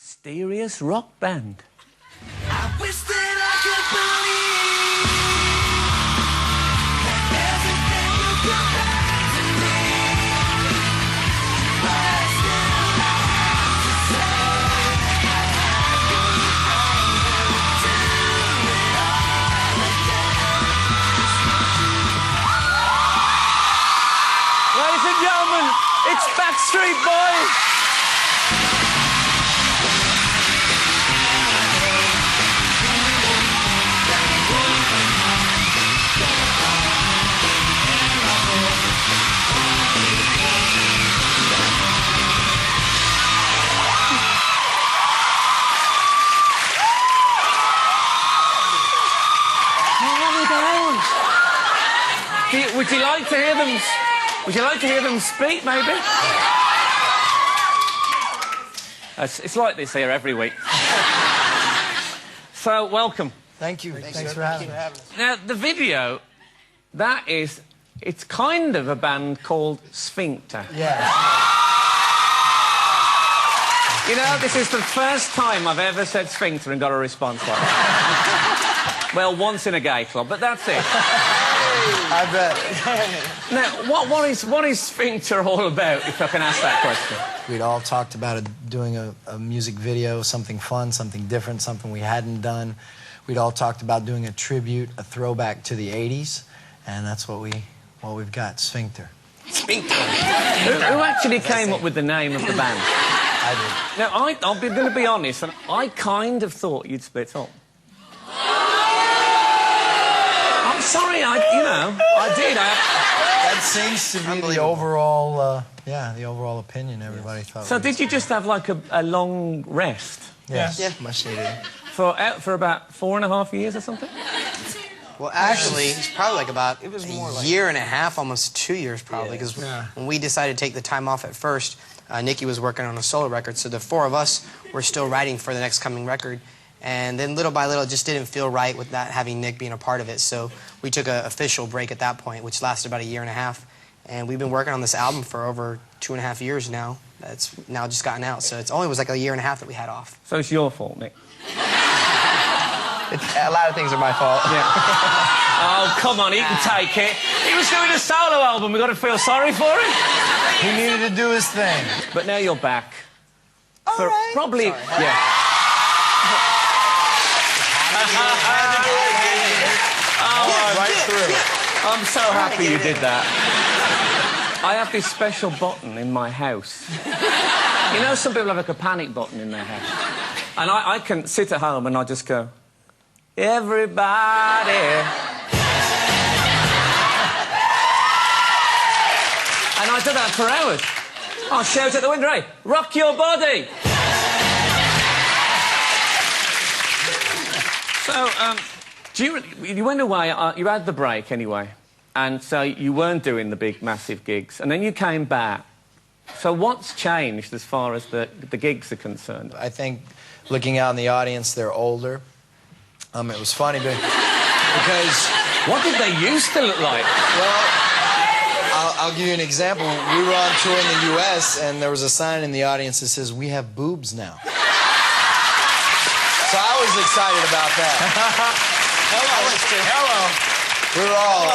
mysterious rock band. I wish that I could believe that everything would come back to me, but I still have to say I have to do it all again. Ladies and gentlemen, it's Backstreet Boys. Would you like to hear them? Would you like to hear them speak, maybe? It's like this here every week. So, welcome. Thank you. Thanks for having us. Now, the video, it's kind of a band called Sphincter. Yes. You know, this is the first time I've ever said Sphincter and got a response like that. Well, once in a gay club, but that's it. I bet. Now, what is Sphincter all about, if I can ask that question? We'd all talked about doing a music video, something fun, something different, something we hadn't done. We'd all talked about doing a tribute, a throwback to the 80s, and that's what we've got, Sphincter. Sphincter. Who actually came up with the name of the band? I did. Now, I'm going to be honest, and I kind of thought you'd split up. I'm sorry, I did. That seems to be the overall, the overall opinion everybody thought. So did you just have, like, a long rest? Yes, Yeah. much needed. For about 4.5 years or something? Well, actually, it's probably like about a year and a half, almost 2 years probably, because when we decided to take the time off at first, Nikki was working on a solo record, so the four of us were still writing for the next coming record. And then little by little, it just didn't feel right with not having Nick being a part of it. So we took an official break at that point, which lasted about a year and a half. And we've been working on this album for over 2.5 years now. It's now just gotten out. So it only was like a year and a half that we had off. So it's your fault, Nick. A lot of things are my fault. Yeah. Oh, come on, he can take it. He was doing a solo album. We've got to feel sorry for him. He needed to do his thing. But now you're back. All right. Probably, Sorry. yeah. Right through. I'm so happy you did that. I have this special button in my house. You know, some people have like a panic button in their house. And I can sit at home and I just go, everybody. And I do that for hours. I'll shout at the window, hey, rock your body. So, you went away, you had the break anyway, and so you weren't doing the big, massive gigs, and then you came back. So what's changed as far as the gigs are concerned? I think looking out in the audience, they're older. It was funny because... What did they used to look like? Well, I'll give you an example. We were on tour in the U.S., and there was a sign in the audience that says, "We have boobs now." So I was excited about that. Hello. We were all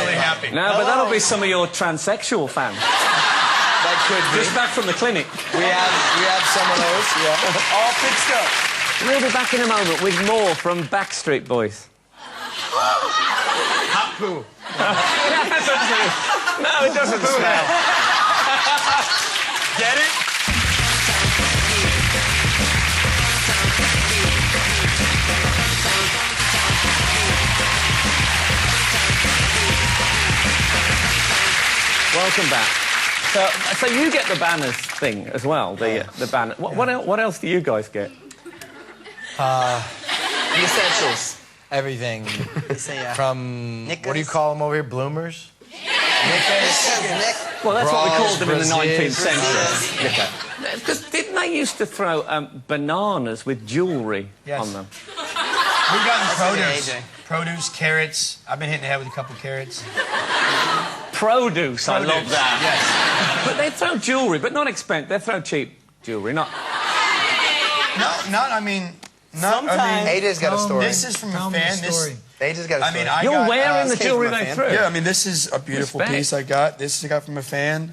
Really happy. No, but that'll be some of your transsexual fans. That could be. Just back from the clinic. We have some of those, yeah. All fixed up. We'll be back in a moment with more from Backstreet Boys. Hot poo. No, it doesn't smell. Get it? Welcome back. So you get the banners thing as well, the banner. What else do you guys get? The essentials. Everything. From, Knickers. what do you call them over here, bloomers? Well, that's what we Bras, called them in the 19th braziers. century. Because didn't they used to throw bananas with jewellery on them? We've gotten produce. AJ. Produce, carrots. I've been hitting the head with a couple carrots. Produce, I love that. Yes. But they throw jewellery, but not expensive. They throw cheap jewellery, not... I mean, Sometimes. AJ's got a story. this is from a fan. AJ's got a story. You're wearing the came jewelry from a they fan. threw. Yeah, I mean, this is a beautiful Respect. piece I got. This I got from a fan.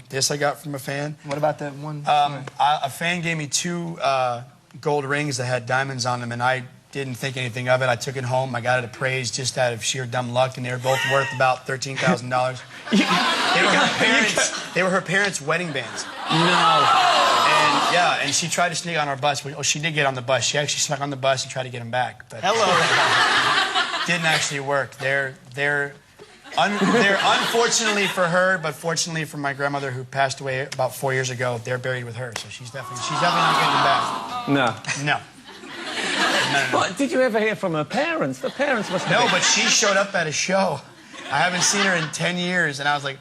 This I got from a fan. What about that one? A fan gave me 2 gold rings that had diamonds on them, and I didn't think anything of it. I took it home. I got it appraised just out of sheer dumb luck, and they were both worth about $13,000. They were her parents' wedding bands. No. And yeah, and she tried to sneak on our bus. Well, she did get on the bus. She actually snuck on the bus and tried to get him back, but didn't actually work. They're unfortunately for her, but fortunately for my grandmother who passed away about 4 years ago. They're buried with her, so she's definitely not getting them back. No. No. What, did you ever hear from her parents? The parents must have No, been... but she showed up at a show. I haven't seen her in 10 years, and I was like,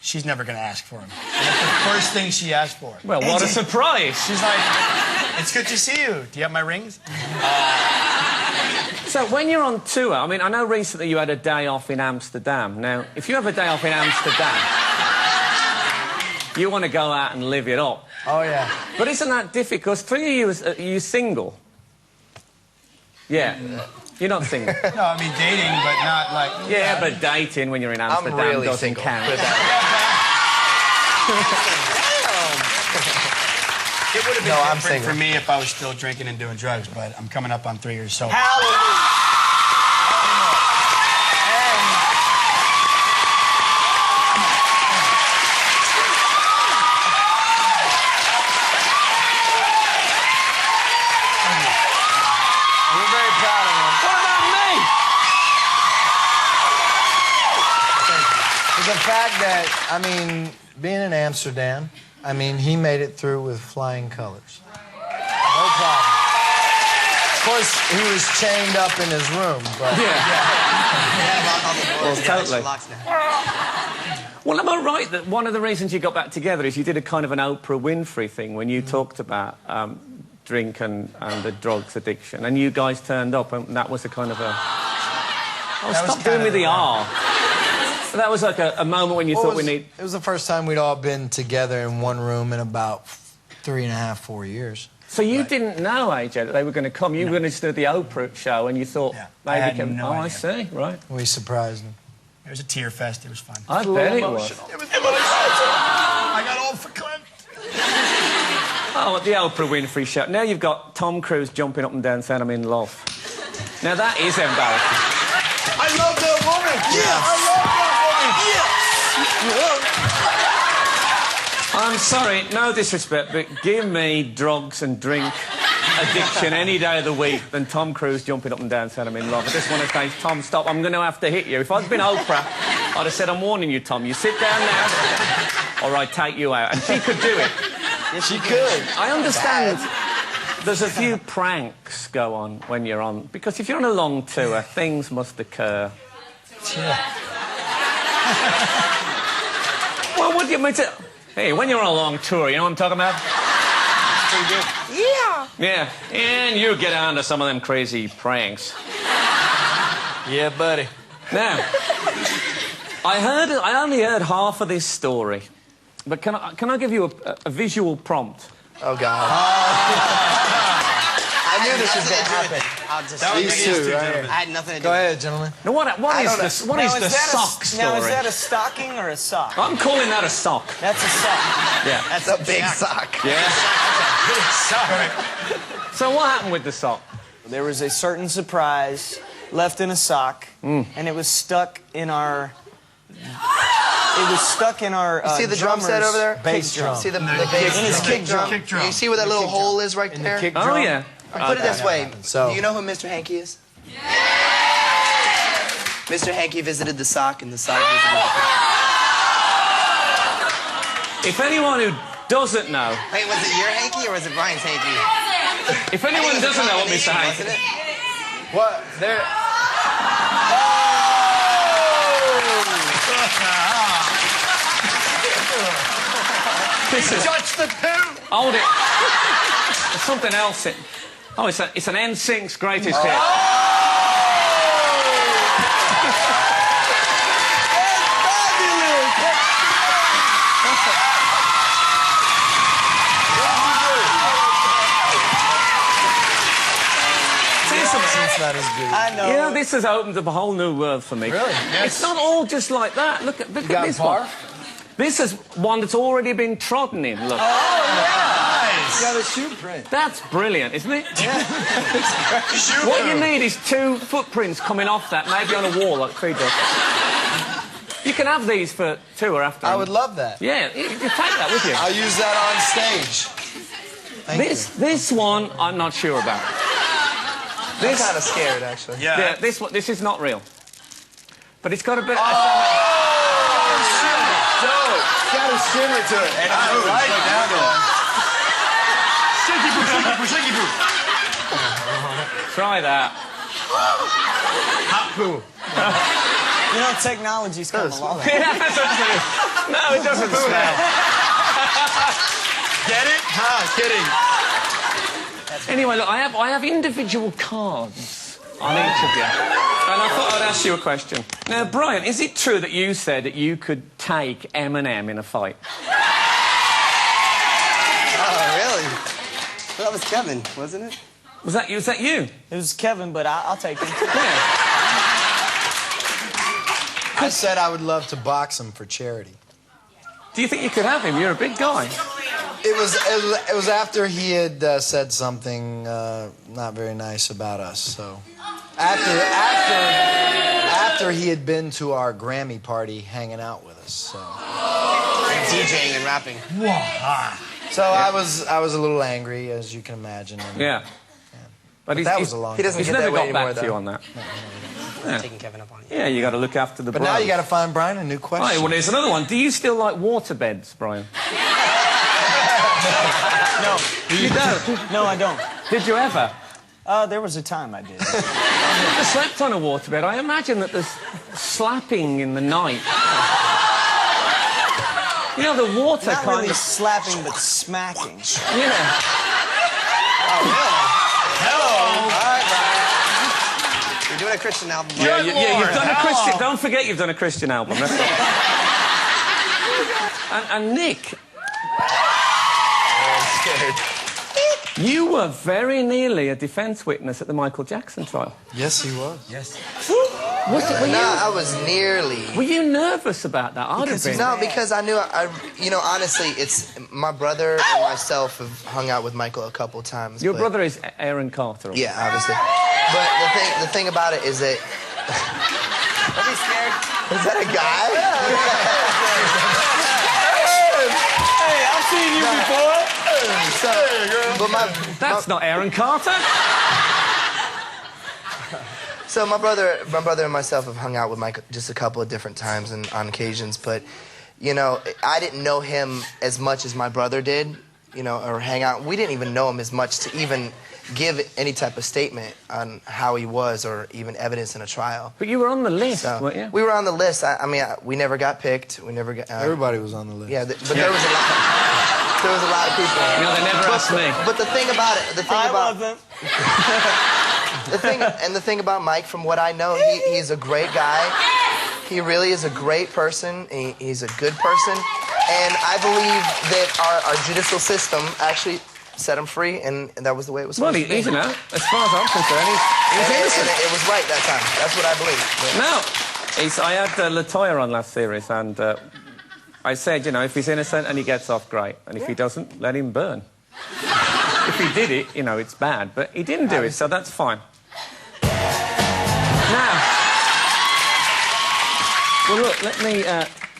she's never going to ask for him. And that's the first thing she asked for. Well, what a surprise. She's like, it's good to see you. Do you have my rings? So when you're on tour, I mean, I know recently you had a day off in Amsterdam. Now, if you have a day off in Amsterdam, you want to go out and live it up. Oh, yeah. But isn't that difficult? 3 of you, are you single? Yeah. You're not single. No, I mean dating, but not like... Yeah, but dating when you're in Amsterdam really doesn't single. count. It would have been I'm different single. for me if I was still drinking and doing drugs, but I'm coming up on 3 years sober. We're very proud of him. What about me? The fact that, I mean, being in Amsterdam, I mean, he made it through with flying colors. No problem. Of course, he was chained up in his room, but... Well, totally. Well, am I right that one of the reasons you got back together is you did a kind of an Oprah Winfrey thing when you talked about drink and the drugs addiction, and you guys turned up, and that was a kind of a... Oh, stop doing me the R. That was like a moment when you thought we need... It was the first time we'd all been together in one room in about 3.5, 4 years. So you didn't know, AJ, that they were going to come. You were going to do the Oprah show, and you thought I maybe... had no I idea. see, right. We surprised him. It was a tear fest. It was fun. I bet it was. It was I got all verklempt. Oh, the Oprah Winfrey show. Now you've got Tom Cruise jumping up and down saying, I'm in love. Now that is embarrassing. I love that woman. Yeah, I love that woman. I'm sorry, no disrespect, but give me drugs and drink addiction any day of the week than Tom Cruise jumping up and down saying I'm in love. I just want to say, Tom, stop, I'm going to have to hit you. If I'd been Oprah, I'd have said, I'm warning you, Tom, you sit down now or I take you out. And she could do it. Yes, she could. I understand there's a few pranks go on when you're on, because if you're on a long tour, things must occur. Well, what do you mean to... Hey, when you're on a long tour, you know what I'm talking about? Pretty good. Yeah, and you get on to some of them crazy pranks. Yeah, buddy. Now, I only heard half of this story, but can I give you a visual prompt? Oh, God. I knew this was going to happen. These two, right here. I had nothing to do Go with it. ahead, gentlemen. Now, what is the sock story? Now, is that a stocking or a sock? I'm calling that a sock. That's a sock. Yeah. That's a big sock. Yeah. So what happened with the sock? There was a certain surprise left in a sock, and it was stuck in our... It was stuck in our You see the drum set over there? Bass drum. See the bass In his kick drum. Kick drum. You see where that little hole is right there? Kick Oh, drum. yeah. Put it this way. So- Do you know who Mr. Hankey is? Mr. Hankey visited the sock, and the sock visited the... If anyone who doesn't know... Wait, was it your Hankey or was it Brian's Hankey? If anyone doesn't know what Mr. Hank... Wasn't it? What? There... This is... Touch the poo. Hold it. There's something else. Oh, it's an NSYNC's greatest hit. accent's not as good. I know. You know, this has opened up a whole new world for me. Really? It's not all just like that. Look at got this bar? one. This is one that's already been trodden in. Look. Nice. You got a shoe print. That's brilliant, isn't it? What you need is 2 footprints coming off that, maybe on a wall like Creed does. You can have these for tour after. I would love that. Yeah, you take that with you. I'll use that on stage. This one, I'm not sure about. I'm kind of scared, actually. Yeah, this is not real. But it's got a bit. It's got a shimmer to it. And I like that one. Try that. Hot poo. You know, technology's come along. No, it doesn't smell. Get it? Kidding. Anyway, look, I have individual cards on each of you. And I thought I'd ask you a question. Now, Brian, is it true that you said that you could take Eminem in a fight? Oh, really? Well, that was Kevin, wasn't it? Was that you? It was Kevin, but I'll take him. Yeah. I said I would love to box him for charity. Do you think you could have him? You're a big guy. It was after he had said something not very nice about us. So after he had been to our Grammy party, hanging out with us. So DJing and rapping. So I was a little angry, as you can imagine. And, Yeah. But that was a long. He doesn't He's get never that way got anymore, back to you though. on that. I'm taking Kevin up on it. Yeah, you got to look after the But bros. now you got to find Brian a new question. Right, well, here's another one. Do you still like water beds, Brian? No. You don't? No, I don't. Did you ever? There was a time I did. I slept on a waterbed. I imagine that there's slapping in the night. You know, the water Not kind really of... slapping, but smacking. Yeah. You're doing a Christian album. Yeah, you've done a Christian... Don't forget you've done a Christian album. That's all. And Nick... I'm scared. You were very nearly a defence witness at the Michael Jackson trial. Yes, he was. Yes. I was nearly. Were you nervous about that? I'd have been. No, because I knew, honestly, it's my brother and myself have hung out with Michael a couple times. Your brother is Aaron Carter. Yeah, obviously. But the thing about it is that. Don't be scared. Is that a guy? Hey, I've seen you before. That's not Aaron Carter. So my brother and myself have hung out with Mike just a couple of different times and on occasions, but I didn't know him as much as my brother did, or hang out. We didn't even know him as much to even give any type of statement on how he was or even evidence in a trial. But you were on the list, weren't you? We were on the list. We never got picked. We never got. Everybody was on the list. Yeah, but there was a lot. There was a lot of people. They never asked me. But the thing about it, I wasn't. the thing about Mike, from what I know, he's a great guy. He really is a great person. He's a good person, and I believe that our judicial system actually set him free, and that was the way it was supposed to be. Well, as far as I'm concerned, he's innocent. And it was right that time. That's what I believe. No, I had Latoya on last series, and I said, if he's innocent and he gets off, great. And if he doesn't, let him burn. If he did it, it's bad. But he didn't do it, so that's fine. Now, well, look, let me...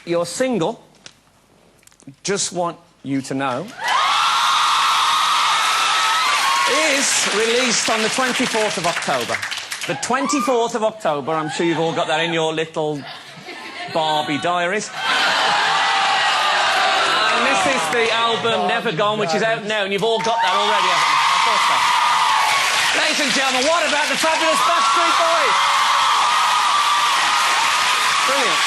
you're single. Just want you to know. Is released on the 24th of October. The 24th of October, I'm sure you've all got that in your little Barbie diaries. And this is the album Never Gone, which is out now, and you've all got that already, haven't you? I thought so. Ladies and gentlemen, what about the fabulous Backstreet Boys? Brilliant.